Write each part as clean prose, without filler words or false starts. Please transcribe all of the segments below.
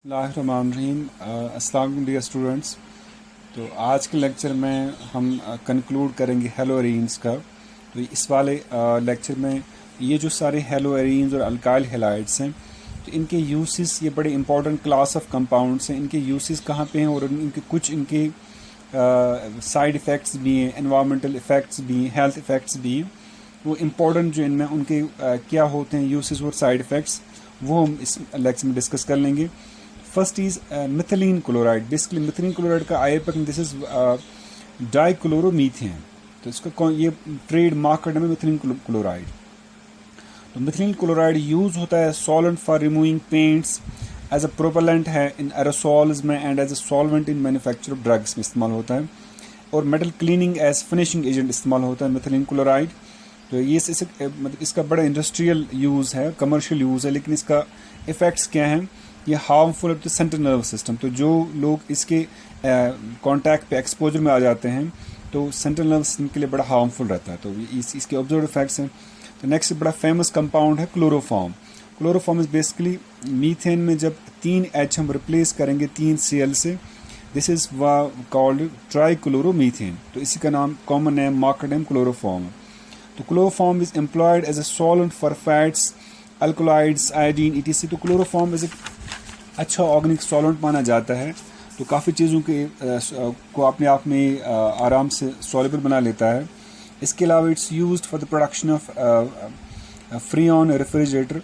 बिस्मिल्लाहिर्रहमानिर्रहीम। अस्सलाम वालेकुम डियर स्टूडेंट्स। तो आज के लेक्चर में हम कंक्लूड करेंगे हेलो एरीन्स का। तो इस वाले लेक्चर में ये जो सारे हेलो एरीन्स और अल्काइल हैलाइड्स हैं, तो इनके यूसेस, ये बड़े इंपॉर्टेंट क्लास ऑफ कंपाउंड्स हैं। इनके यूसेस कहाँ पे हैं और इनके कुछ इनके साइड इफ़ेक्ट्स भी हैं, एनवायरमेंटल इफ़ेक्ट्स भी हैं, हेल्थ इफ़ेक्ट्स भी हैं। वो इम्पोर्टेंट जो इनमें उनके क्या होते हैं यूसेस और साइड इफ़ेक्ट्स, वो हम इस लेक्चर में डिस्कस कर लेंगे। First is methylene chloride. Basically methylene chloride का IUPAC दिस इज डाइक्लोरोमीथेन। तो इसका ये ट्रेड मार्केट में मिथिलीन क्लोराइड। तो मिथिलीन क्लोराइड यूज होता है solvent for removing paints, as a propellant है इन एरोसॉल्स में, and as a solvent in manufacture of drugs में इस्तेमाल होता है, और metal cleaning as finishing agent इस्तेमाल होता है मिथिलीन क्लोराइड। तो ये मतलब इसका बड़ा इंडस्ट्रियल यूज़ है, कमर्शियल यूज़ है, लेकिन इसका इफ़ेक्ट्स क्या हैं? ये हार्मफुल है टू सेंट्रल नर्वस सिस्टम। तो जो लोग इसके कांटेक्ट पे एक्सपोजर में आ जाते हैं, तो सेंट्रल नर्वस सिस्टम के लिए बड़ा हार्मफुल रहता है। तो इसके ऑब्जर्व इफेक्ट्स हैं। तो नेक्स्ट बड़ा फेमस कंपाउंड है chloroform. Chloroform is basically methane में जब 3H हम रिप्लेस करेंगे 3Cl से, दिस इज़ कॉल्ड ट्राईक्लोरोमीथेन। तो इसी का नाम, common name, market name chloroform है। तो chloroform is employed as a solvent for fats, alkaloids, iodine, ETC। तो क्लोरोफॉर्म इज अच्छा ऑर्गेनिक सॉल्वेंट माना जाता है। तो काफ़ी चीज़ों के को अपने आप में आराम से सॉल्युबल बना लेता है। इसके अलावा it's used for the production of freon refrigerator.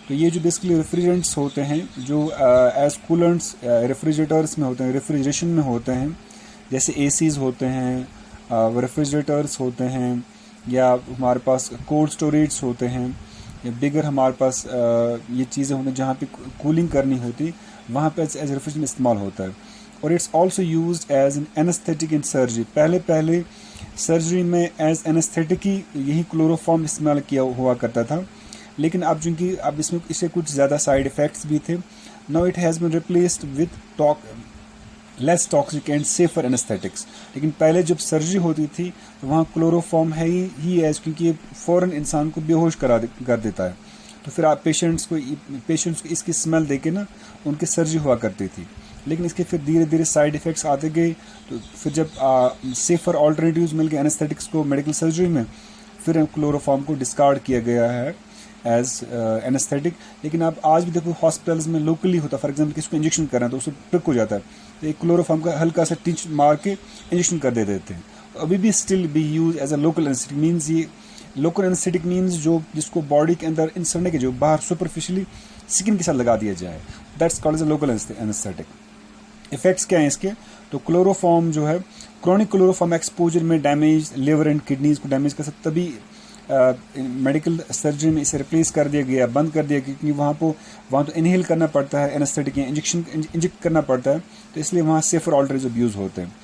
तो ये जो बेसिकली रेफ्रिजरेंट्स होते हैं, जो एज कूलेंट्स रेफ्रिजरेटर्स में होते हैं, रेफ्रिजरेशन में होते हैं, जैसे ACs होते हैं, रेफ्रिजरेटर्स होते हैं, या हमारे पास कोल्ड स्टोरेज होते हैं, या बिगर हमारे पास ये चीज़ें होती हैं जहाँ पे कूलिंग करनी होती, वहाँ पे एज रेफ्रिजरेंट इस्तेमाल होता है। और it's also used as an anaesthetic in surgery. पहले सर्जरी में एज एनेस्थेटिक ही यही क्लोरोफॉर्म इस्तेमाल किया हुआ करता था, लेकिन अब चूँकि अब इसमें इससे कुछ ज़्यादा साइड इफ़ेक्ट्स भी थे, now it has been replaced with less toxic and safer anaesthetics. लेकिन पहले जब सर्जरी होती थी तो वहाँ क्लोरोफॉर्म है ही एज, क्योंकि ये फ़ौरन इंसान को बेहोश कर देता है। तो फिर आप पेशेंट्स को इसकी स्मेल देके ना उनकी सर्जरी हुआ करती थी। लेकिन इसके फिर धीरे धीरे साइड इफ़ेक्ट्स आते गए। तो फिर जब सेफ़र ऑल्टरनेटिव्स मिल गए एनेस्थेटिक्स को मेडिकल सर्जरी में, फिर क्लोरोफॉर्म को डिस्कार्ड किया गया है एज एनेस्थेटिक। लेकिन आप आज भी देखो हॉस्पिटल्स में लोकली होता है, फॉर एग्जांपल किसी को इंजेक्शन करना है तो उसको प्रिक हो जाता है, तो एक क्लोरोफॉर्म का हल्का सा टिंच मार के इंजेक्शन कर देते हैं। तो अभी भी still be use as a local anaesthetic. Means ये लोकल एनेस्थेटिक मीन्स जो जिसको बॉडी के अंदर इंसर्ट के जो बाहर सुपरफिशियली स्किन के साथ लगा दिया जाए, that's called as a local anaesthetic. Effects क्या हैं इसके? तो क्लोरोफॉर्म जो है, क्रोनिक क्लोरोफॉर्म एक्सपोजर में डैमेज लिवर एंड किडनीज को डैमेज कर सकता, तभी मेडिकल सर्जरी में इसे रिप्लेस कर दिया गया, बंद कर दिया गया, क्योंकि वहाँ तो इनहेल करना पड़ता है एनेस्थेटिक, या इंजेक्ट करना पड़ता है, तो इसलिए वहाँ सेफर ऑल्टरनेटिव यूज़ होते हैं।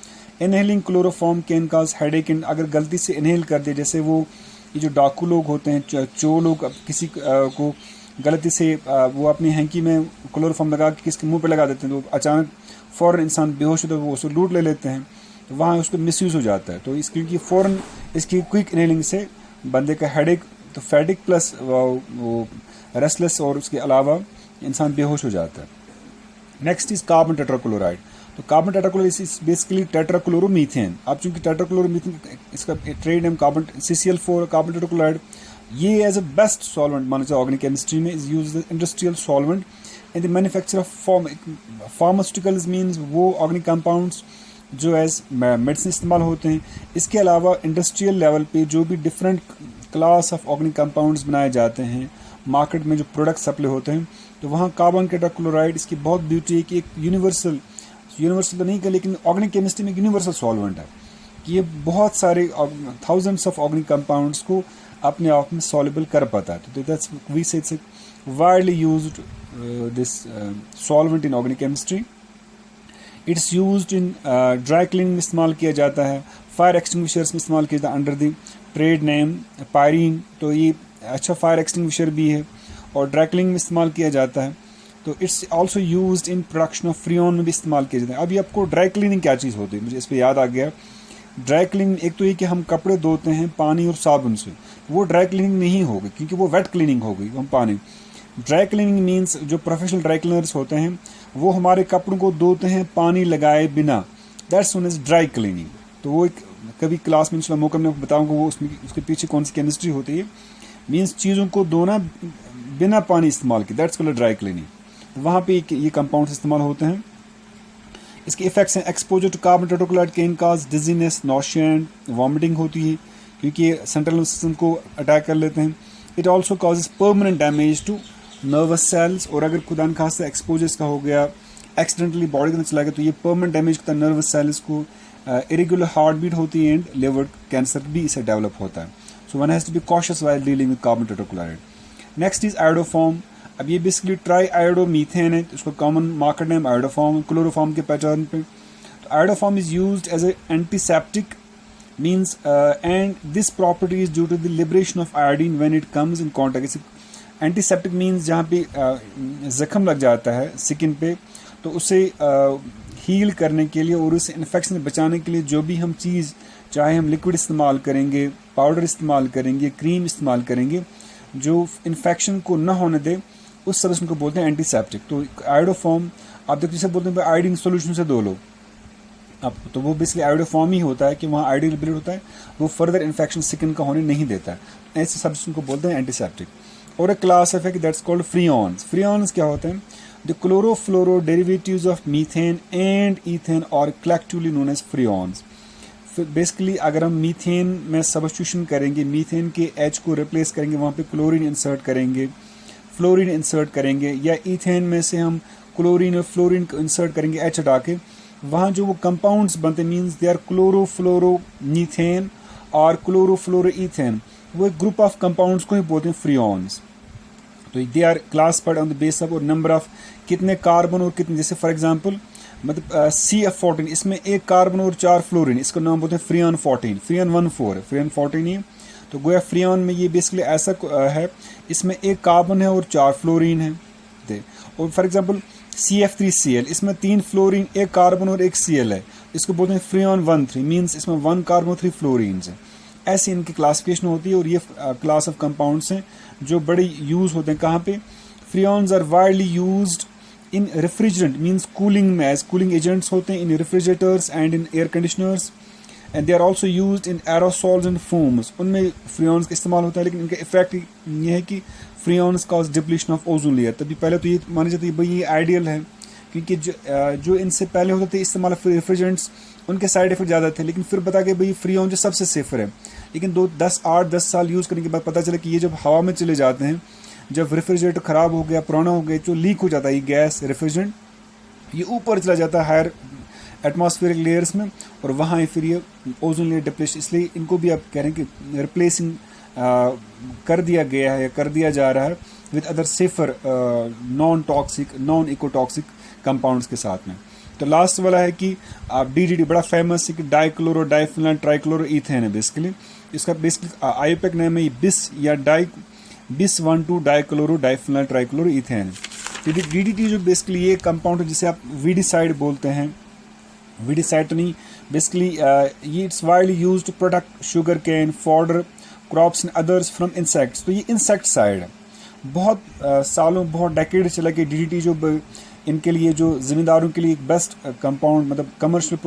Inhaling chloroform can cause headache, अगर गलती से इनहेल कर दिया, जैसे ये जो डाकू लोग होते हैं, चोर लोग, किसी को गलती से वो अपनी हैंकी में क्लोरोफॉर्म लगा के किसके मुंह पे लगा देते हैं, तो अचानक फ़ौरन इंसान बेहोश होता है, वो उसको लूट ले लेते हैं, तो वहाँ उसको मिसयूज़ हो जाता है। तो इसकी फ़ौरन इसकी क्विक इनहेलिंग से बंदे का हेडेक, तो फैटिक प्लस वो रेस्टलेस, और उसके अलावा इंसान बेहोश हो जाता है। Next is carbon tetrachloride. तो कार्बन टेट्राक्लोराइड इज बेसिकली टेट्राक्लोरोमीथेन। अब चूंकि टेट्राक्लोरोमीथेन इसका trade name carbon CCl4 carbon tetrachloride, ये एज अ बेस्ट सॉल्वेंट माना जाता है ऑर्गेनिक केमिस्ट्री में। Is use industrial solvent in the manufacture of pharmaceuticals, means वो ऑर्गेनिक कंपाउंड्स जो एज मेडिसिन इस्तेमाल होते हैं। इसके अलावा इंडस्ट्रियल लेवल पे जो भी different class of organic compounds बनाए जाते हैं, मार्केट में जो प्रोडक्ट सप्लाई होते हैं, तो वहाँ कार्बन टेट्राक्लोराइड इसकी बहुत ब्यूटी है कि एक यूनिवर्सल तो नहीं कर, लेकिन ऑर्गेनिक केमिस्ट्री में यूनिवर्सल सॉल्वेंट है कि ये बहुत सारे थाउजेंड्स ऑफ ऑर्गेनिक कंपाउंड्स को अपने आप में सॉल्युबल कर पाता है। तो दैट्स वी से it's widely used this solvent in organic chemistry. It's used in dry cleaning में इस्तेमाल किया जाता है, फायर एक्सटिंग्विशर्स में इस्तेमाल किया जाता है under the trade name pyrene. तो ये अच्छा फायर एक्सटिंग्विशर भी है, और ड्राई क्लीनिंग में इस्तेमाल किया जाता है। तो it's also used in production of freon में भी इस्तेमाल किया जाता है। अभी आपको ड्राई क्लीनिंग क्या चीज़ होती है, मुझे इस पर याद आ गया। ड्राई क्लीनिंग एक तो ये कि हम कपड़े धोते हैं पानी और साबुन से, वो ड्राई क्लीनिंग नहीं होगी, क्योंकि वो वेट क्लीनिंग होगी, हम पानी। ड्राई क्लीनिंग मीन्स जो प्रोफेशनल ड्राई क्लीनर्स होते हैं वो हमारे कपड़ों को धोते हैं पानी लगाए बिना, that's known as dry cleaning. तो वो एक कभी क्लास में इंशाल्लाह मौका मैं बताऊंगा वो उसमें उसके पीछे कौन सी केमिस्ट्री होती है। मीन्स चीज़ों को धोना बिना पानी इस्तेमाल के, दैट्स कॉल्ड ड्राई क्लीनिंग। वहाँ पे ये कंपाउंड्स इस्तेमाल होते हैं। इसके इफेक्ट्स हैं, exposure to carbon tetrachloride can cause dizziness, nausea and vomiting होती है क्योंकि ये सेंट्रल नर्वस सिस्टम को अटैक कर लेते हैं। It also causes permanent damage to nervous cells, और अगर खुदा न खास्ता एक्सपोजर का हो गया, एक्सीडेंटली बॉडी के अंदर चला गया, तो ये परमानेंट डैमेज करता है नर्वस सेल्स को। इरेगुलर हार्ट बीट होती है एंड लिवर कैंसर भी इससे डेवलप होता है। So one has to be cautious while dealing with carbon tetrachloride. Next is iodoform. अब ये बेसिकली ट्राई आयोडोमीथेन है, इसको common market name iodoform, chloroform के पहचान पे। तो iodoform is used as a antiseptic means and this property is due to the liberation of iodine when it comes in contact। Antiseptic means जहाँ पे ज़ख्म लग जाता है स्किन पे, तो उसे हील करने के लिए और उसे इन्फेक्शन से बचाने के लिए जो भी हम चीज़, चाहे हम लिक्विड इस्तेमाल करेंगे, पाउडर इस्तेमाल करेंगे, क्रीम इस्तेमाल करेंगे, जो इन्फेक्शन को न होने दे, उस सब्सटेंस को बोलते हैं एंटीसेप्टिक। तो आयोडोफॉर्म आप देखो जिसे बोलते हैं आयोडीन सोल्यूशन से धो लो, अब तो वो बेसिकली आयोडोफॉर्म ही होता है कि वहाँ आयोडीन लिबरेट होता है, वो फर्दर इन्फेक्शन स्किन का होने नहीं देता है। ऐसे सब्सटेंस को बोलते हैं एंटीसेप्टिक। और एक क्लास है कि दैट्स कॉल्ड फ्रियॉन्स। फ्रियॉन्स क्या होते हैं? The chlorofluoro derivatives of methane and ethane और collectively known as freons. Basically अगर हम मीथेन में सब्स्टिट्यूशन करेंगे, मीथेन के एच को रिप्लेस करेंगे, वहाँ पे क्लोरीन इंसर्ट करेंगे, फ्लोरीन इंसर्ट करेंगे, या ईथेन में से हम क्लोरीन और फ्लोरीन को इंसर्ट करेंगे एच हटा के, वहाँ जो वो कंपाउंड्स बनते मीन्स दे आर क्लोरोफ्लोरोमीथेन और क्लोरोफ्लोरोईथेन, वो एक ग्रुप ऑफ कंपाउंड्स को ही बोलते हैं फ्रियॉन्स। तो they are classified on the base of और नंबर ऑफ कितने कार्बन और कितने, जैसे फॉर एग्जांपल मतलब CF14, इसमें एक कार्बन और 4 फ्लोरीन, इसका नाम बोलते हैं फ्रियॉन 14, फ्रियॉन 14 फ्रियॉन 14 ही। तो गोया फ्रियॉन में ये बेसिकली ऐसा है, इसमें एक कार्बन है और 4 फ्लोरीन है। और फॉर एग्जांपल CF3Cl, इसमें 3 फ्लोरीन, एक कार्बन और एक Cl है, इसको बोलते हैं फ्रियॉन 13, मीन्स इसमें 1 कार्बन 3 फ्लोरीन है। ऐसी इनकी क्लासिफिकेशन होती है। और ये क्लास ऑफ कंपाउंड्स हैं जो बड़े यूज़ होते हैं कहाँ पे? Freons are widely used in refrigerant means cooling में, एज कूलिंग एजेंट्स होते हैं in refrigerators and in air conditioners, and they are also used in aerosols and foams, उनमें फ्रियॉन्स का इस्तेमाल होता है। लेकिन इनका इफेक्ट ये है कि freons cause depletion of ozone layer. तभी पहले तो ये माना जाता है भाई ये आइडियल है, क्योंकि जो इनसे पहले होते थे इस्तेमाल रेफ्रिजरेंट्स, उनके साइड इफेक्ट ज़्यादा थे। लेकिन फिर बता के भाई फ्रियॉन जो सबसे सेफर है, लेकिन 8-10 साल यूज़ करने के बाद पता चला कि ये जब हवा में चले जाते हैं, जब रेफ्रिजरेटर ख़राब हो गया, पुराना हो गया, जो लीक हो जाता है ये गैस रेफ्रिजरेंट, ये ऊपर चला जाता है हायर एटमॉस्फेरिक लेयर्स में, और वहाँ फिर ये ओजोन लेयर डिप्लीशन, इसलिए इनको भी आप कह रहे हैं कि रिप्लेसिंग कर दिया गया है या कर दिया जा रहा है with other safer non toxic non ecotoxic compounds के साथ में। तो लास्ट वाला है कि आप DDT बड़ा फेमस है कि डाइक्लोरो डाइफिनाइल ट्राइक्लोरो ईथेन है। बेसिकली इसका बेसिकली आईयूपैक नेम है बिस या बिस 1,2 dichloro diphenyl trichloro ethane. DDT जो बेसिकली ये कंपाउंड है जिसे आप वीडिसाइड बोलते हैं, वीडिसाइड तो नहीं, बेसिकली ये it's widely used to protect sugar cane fodder crops and others from insects. तो ये इंसेक्टिसाइड है। बहुत सालों, बहुत डेकेड चला कि DDT जो इनके लिए, जो ज़िम्मेदारों के लिए एक बेस्ट कंपाउंड, मतलब कमर्शियल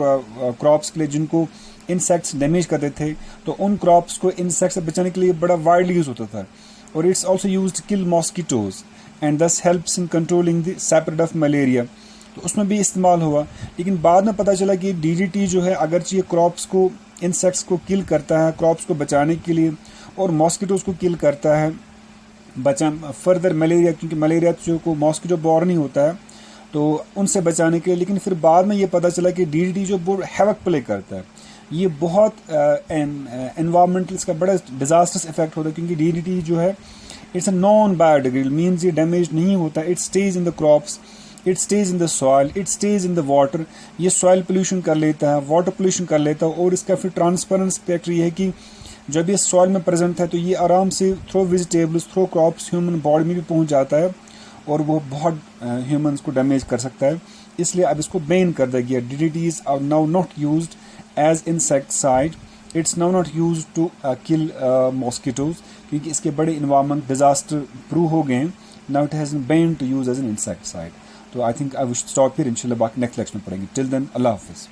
क्रॉप्स के लिए जिनको इंसेक्ट्स डैमेज करते थे, तो उन क्रॉप्स को इंसेक्ट से बचाने के लिए बड़ा वाइडली यूज़ होता था। और it's also use to kill mosquitoes and thus helps in controlling the spread of malaria. तो उसमें भी इस्तेमाल हुआ। लेकिन बाद में पता चला कि DDT जो है अगरचे ये क्रॉप्स को, इंसेक्ट्स को किल करता है क्रॉप्स को बचाने के लिए, और मॉस्किटोज़ को किल करता है फर्दर मलेरिया, क्योंकि मलेरिया जो को मॉस्किटो बॉर्न ही होता है, तो उनसे बचाने के लिए। लेकिन फिर बाद में ये पता चला कि DDT जो बहुत हैवक प्ले करता है, ये बहुत एनवायरमेंटल, इसका बड़ा डिजास्टर्स इफेक्ट होता है, क्योंकि DDT जो है it's a non biodegradable, means ये डैमेज नहीं होता, it stage in the crops, it stage in the soil, it stage in the water. ये सॉइल पोल्यूशन कर लेता है, वाटर पोल्यूशन कर लेता है, और इसका फिर ट्रांसपेरेंट स्पेक्ट ये है कि जब ये सॉइल में प्रेजेंट है तो ये आराम से through vegetables, through crops human body में भी पहुंच जाता है, और वो बहुत ह्यूमंस को डैमेज कर सकता है। इसलिए अब इसको बैन कर दिया गया। DDTs are now not used as insecticide, it's now not used to kill mosquitoes, क्योंकि इसके बड़े इन्वायरमेंट डिजास्टर प्रूव हो गए हैं। Now it has been banned to use as an insecticide. तो I think I will stop here, इंशाल्लाह बाकी next lecture में पढ़ेंगे. टिल देन अल्लाह हाफिज़.